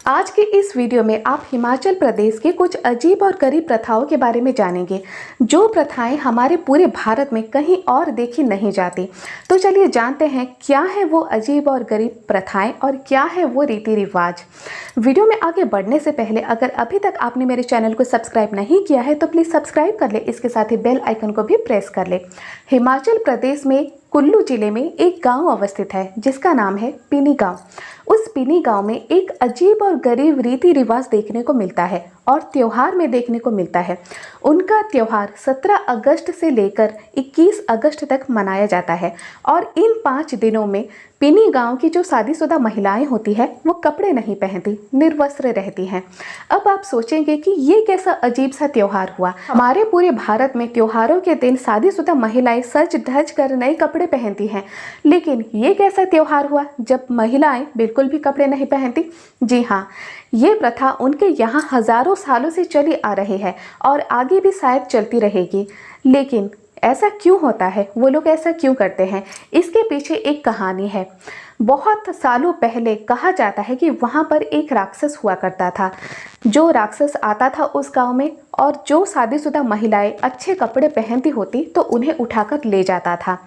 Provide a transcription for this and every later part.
आज के इस वीडियो में आप हिमाचल प्रदेश के कुछ अजीब और गरीब प्रथाओं के बारे में जानेंगे, जो प्रथाएं हमारे पूरे भारत में कहीं और देखी नहीं जाती। तो चलिए जानते हैं क्या है वो अजीब और गरीब प्रथाएं और क्या है वो रीति रिवाज। वीडियो में आगे बढ़ने से पहले अगर अभी तक आपने मेरे चैनल को सब्सक्राइब नहीं किया है तो प्लीज़ सब्सक्राइब कर ले, इसके साथ ही बेल आइकन को भी प्रेस कर ले। हिमाचल प्रदेश में कुल्लू जिले में एक गांव अवस्थित है जिसका नाम है पिनी गांव। उस पिनी गांव में एक अजीब और गरीब रीति रिवाज देखने को मिलता है और त्योहार में देखने को मिलता है। उनका त्योहार 17 अगस्त से लेकर 21 अगस्त तक मनाया जाता है और इन 5 दिनों में पिनी गांव की जो शादीशुदा महिलाएं होती है वो कपड़े नहीं पहनती, निर्वस्त्र रहती हैं। अब आप सोचेंगे कि ये कैसा अजीब सा त्योहार हुआ। हमारे पूरे भारत में त्योहारों के दिन शादीशुदा महिलाएं सज धज कर नए कपड़े पहनती हैं, लेकिन ये कैसा त्योहार हुआ जब महिलाएं बिल्कुल भी कपड़े नहीं पहनती। जी हाँ, ये प्रथा उनके यहाँ हजारों सालों से चली आ रही है और आगे भी शायद चलती रहेगी। लेकिन ऐसा क्यों होता है, वो लोग ऐसा क्यों करते हैं, इसके पीछे एक कहानी है। बहुत सालों पहले कहा जाता है कि वहाँ पर एक राक्षस हुआ करता था। जो राक्षस आता था उस गांव में और जो शादीशुदा महिलाएं अच्छे कपड़े पहनती होती तो उन्हें उठाकर ले जाता था।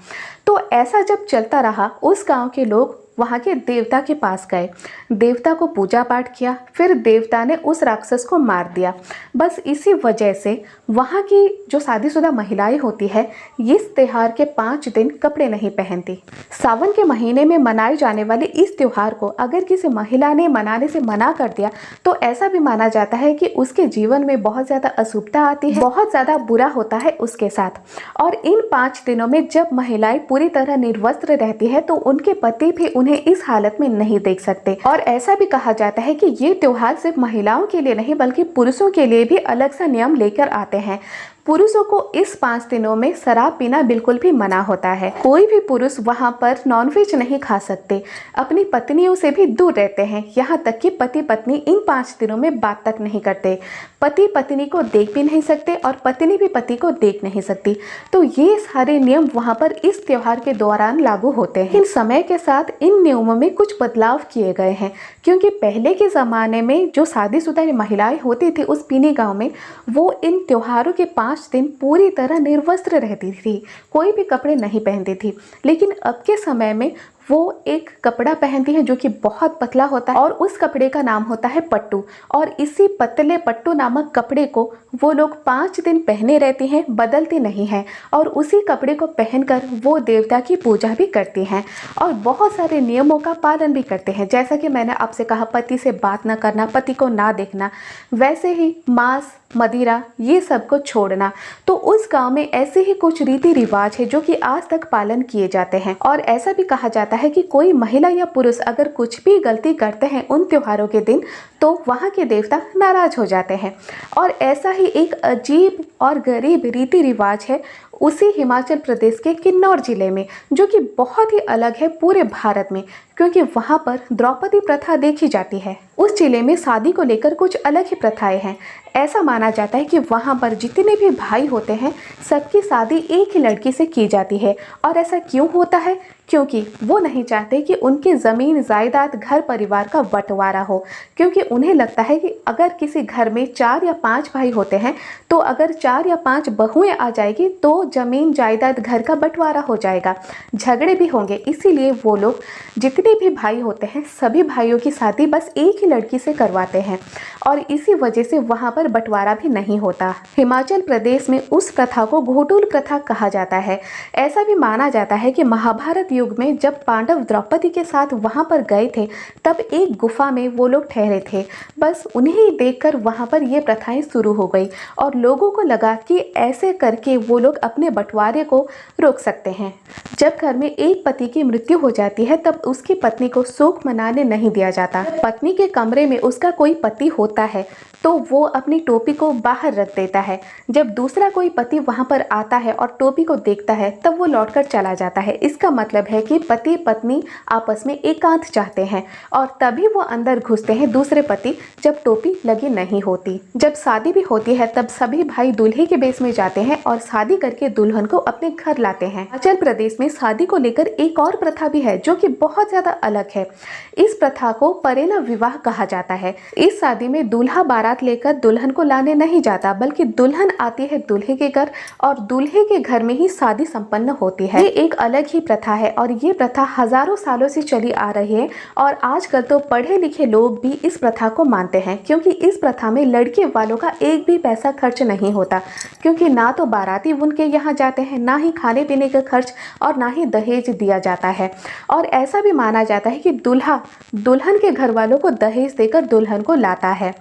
तो ऐसा जब चलता रहा, उस गांव के लोग वहाँ के देवता के पास गए, देवता को पूजा पाठ किया, फिर देवता ने उस राक्षस को मार दिया। बस इसी वजह से वहाँ की जो शादीशुदा महिलाएं होती है इस त्योहार के 5 दिन कपड़े नहीं पहनती। सावन के महीने में मनाए जाने वाले इस त्योहार को अगर किसी महिला ने मनाने से मना कर दिया तो ऐसा भी माना जाता है कि उसके जीवन में बहुत ज़्यादा अशुभता आती है, बहुत ज़्यादा बुरा होता है उसके साथ। और इन 5 दिनों में जब महिलाएं पूरी तरह निर्वस्त्र रहती है तो उनके पति भी उन्हें इस हालत में नहीं देख सकते। और ऐसा भी कहा जाता है कि ये त्योहार सिर्फ महिलाओं के लिए नहीं बल्कि पुरुषों के लिए भी अलग सा नियम लेकर आते हैं। पुरुषों को इस 5 दिनों में शराब पीना बिल्कुल भी मना होता है। कोई भी पुरुष वहाँ पर नॉनवेज नहीं खा सकते, अपनी पत्नियों से भी दूर रहते हैं। यहाँ तक कि पति पत्नी इन 5 दिनों में बात तक नहीं करते। पति पत्नी को देख भी नहीं सकते और पत्नी भी पति को देख नहीं सकती। तो ये सारे नियम वहाँ पर इस त्योहार के दौरान लागू होते हैं। इन समय के साथ इन नियमों में कुछ बदलाव किए गए हैं, क्योंकि पहले के ज़माने में जो शादीशुदा महिलाएं होती थी उस पिनी गाँव में, वो इन त्योहारों के 5 दिन पूरी तरह निर्वस्त्र रहती थी, कोई भी कपड़े नहीं पहनती थी। लेकिन अब के समय में वो एक कपड़ा पहनती है जो कि बहुत पतला होता है और उस कपड़े का नाम होता है पट्टू। और इसी पतले पट्टू नामक कपड़े को वो लोग 5 दिन पहने रहती हैं, बदलती नहीं हैं। और उसी कपड़े को पहनकर वो देवता की पूजा भी करती हैं और बहुत सारे नियमों का पालन भी करते हैं। जैसा कि मैंने आपसे कहा, पति से बात ना करना, पति को ना देखना, वैसे ही मांस मदिरा ये सब को छोड़ना। तो उस गांव में ऐसे ही कुछ रीति रिवाज है जो कि आज तक पालन किए जाते हैं। और ऐसा भी कहा जाता है कि कोई महिला या पुरुष अगर कुछ भी गलती करते हैं उन त्योहारों के दिन तो वहाँ के देवता नाराज हो जाते हैं। और ऐसा ही एक अजीब और गरीब रीति रिवाज है उसी हिमाचल प्रदेश के किन्नौर जिले में, जो कि बहुत ही अलग है पूरे भारत में, क्योंकि वहाँ पर द्रौपदी प्रथा देखी जाती है। उस जिले में शादी को लेकर कुछ अलग ही प्रथाएं हैं। ऐसा माना जाता है कि वहाँ पर जितने भी भाई होते हैं सबकी शादी एक ही लड़की से की जाती है। और ऐसा क्यों होता है? क्योंकि वो नहीं चाहते कि उनकी ज़मीन जायदाद घर परिवार का बंटवारा हो, क्योंकि उन्हें लगता है कि अगर किसी घर में 4 या 5 भाई होते हैं तो अगर 4 या 5 बहुएं आ जाएगी तो ज़मीन जायदाद घर का बंटवारा हो जाएगा, झगड़े भी होंगे। इसीलिए वो लोग जितने भी भाई होते हैं सभी भाइयों की शादी बस एक ही लड़की से करवाते हैं और इसी वजह से वहाँ पर बंटवारा भी नहीं होता। हिमाचल प्रदेश में उस प्रथा को घोटुल प्रथा कहा जाता है। ऐसा भी माना जाता है कि महाभारत युग में जब पांडव द्रौपदी के साथ वहाँ पर गए थे तब एक गुफा में वो लोग ठहरे थे। बस उन्हें देखकर वहाँ पर ये प्रथाएं शुरू हो गई और लोगों को लगा कि ऐसे करके वो लोग अपने बंटवारे को रोक सकते हैं। जब घर में एक पति की मृत्यु हो जाती है तब उसकी पत्नी को शोक मनाने नहीं दिया जाता। पत्नी के कमरे में उसका कोई पति होता है तो वो अपनी टोपी को बाहर रख देता है। जब दूसरा कोई पति वहाँ पर आता है और टोपी को देखता है तब वो लौटकर चला जाता है। इसका मतलब है कि पति पत्नी आपस में एकांत चाहते हैं और तभी वो अंदर घुसते हैं दूसरे पति, जब टोपी लगी नहीं होती। जब शादी भी होती है तब सभी भाई दूल्हे के बेस में जाते हैं और शादी करके दुल्हन को अपने घर लाते हैं। हिमाचल प्रदेश में शादी को लेकर एक और प्रथा भी है जो कि बहुत ज्यादा अलग है। इस प्रथा को परेना विवाह कहा जाता है। इस शादी में दूल्हा बारात लेकर दुल्हन को लाने नहीं जाता, बल्कि दुल्हन आती है दूल्हे के घर और दूल्हे के घर में ही शादी संपन्न होती है। ये एक अलग ही प्रथा है और ये प्रथा हजारों सालों से चली आ रही है और आजकल तो पढ़े लिखे लोग भी इस प्रथा को मानते हैं, क्योंकि इस प्रथा में लड़के वालों का एक भी पैसा खर्च नहीं होता, क्योंकि ना तो बाराती उनके यहाँ जाते हैं, ना ही खाने पीने का खर्च और ना ही दहेज दिया जाता है। और ऐसा भी माना जाता है कि दूल्हा दुल्हन के घर वालों को दहेज देकर दुल्हन को लाता है।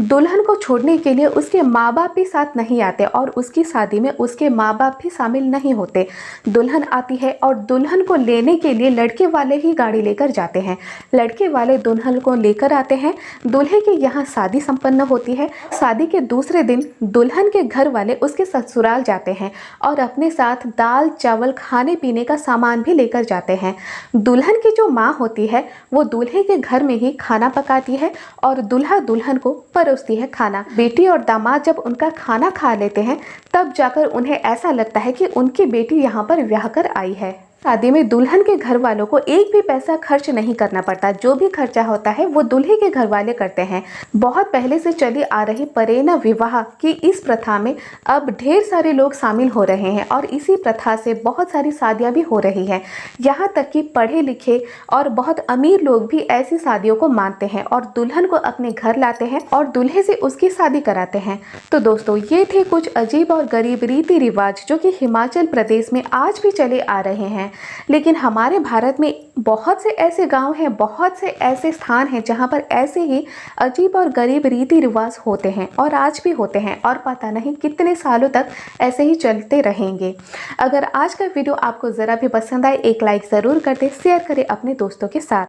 दुल्हन को छोड़ने के लिए उसके माँ बाप भी साथ नहीं आते और उसकी शादी में उसके माँ बाप भी शामिल नहीं होते। दुल्हन आती है और दुल्हन को लेने के लिए लड़के वाले ही गाड़ी लेकर जाते हैं। लड़के वाले दुल्हन को लेकर आते हैं, दूल्हे के यहाँ शादी संपन्न होती है। शादी के दूसरे दिन दुल्हन के घर वाले उसके ससुराल जाते हैं और अपने साथ दाल चावल खाने पीने का सामान भी लेकर जाते हैं। दुल्हन की जो माँ होती है वो दूल्हे के घर में ही खाना पकाती है और दूल्हा दुल्हन को परोसती है खाना। बेटी और दामाद जब उनका खाना खा लेते हैं तब जाकर उन्हें ऐसा लगता है कि उनकी बेटी यहाँ पर ब्याह कर आई है। शादी में दुल्हन के घर वालों को एक भी पैसा खर्च नहीं करना पड़ता। जो भी खर्चा होता है वो दूल्हे के घर वाले करते हैं। बहुत पहले से चली आ रही परेना विवाह की इस प्रथा में अब ढेर सारे लोग शामिल हो रहे हैं और इसी प्रथा से बहुत सारी शादियां भी हो रही हैं। यहाँ तक कि पढ़े लिखे और बहुत अमीर लोग भी ऐसी शादियों को मानते हैं और दुल्हन को अपने घर लाते हैं और दूल्हे से उसकी शादी कराते हैं। तो दोस्तों, ये थे कुछ अजीब और गरीब रीति रिवाज जो कि हिमाचल प्रदेश में आज भी चले आ रहे हैं। लेकिन हमारे भारत में बहुत से ऐसे गांव हैं, बहुत से ऐसे स्थान हैं जहां पर ऐसे ही अजीब और गरीब रीति रिवाज होते हैं और आज भी होते हैं और पता नहीं कितने सालों तक ऐसे ही चलते रहेंगे। अगर आज का वीडियो आपको ज़रा भी पसंद आए, एक लाइक ज़रूर कर दें, शेयर करें अपने दोस्तों के साथ।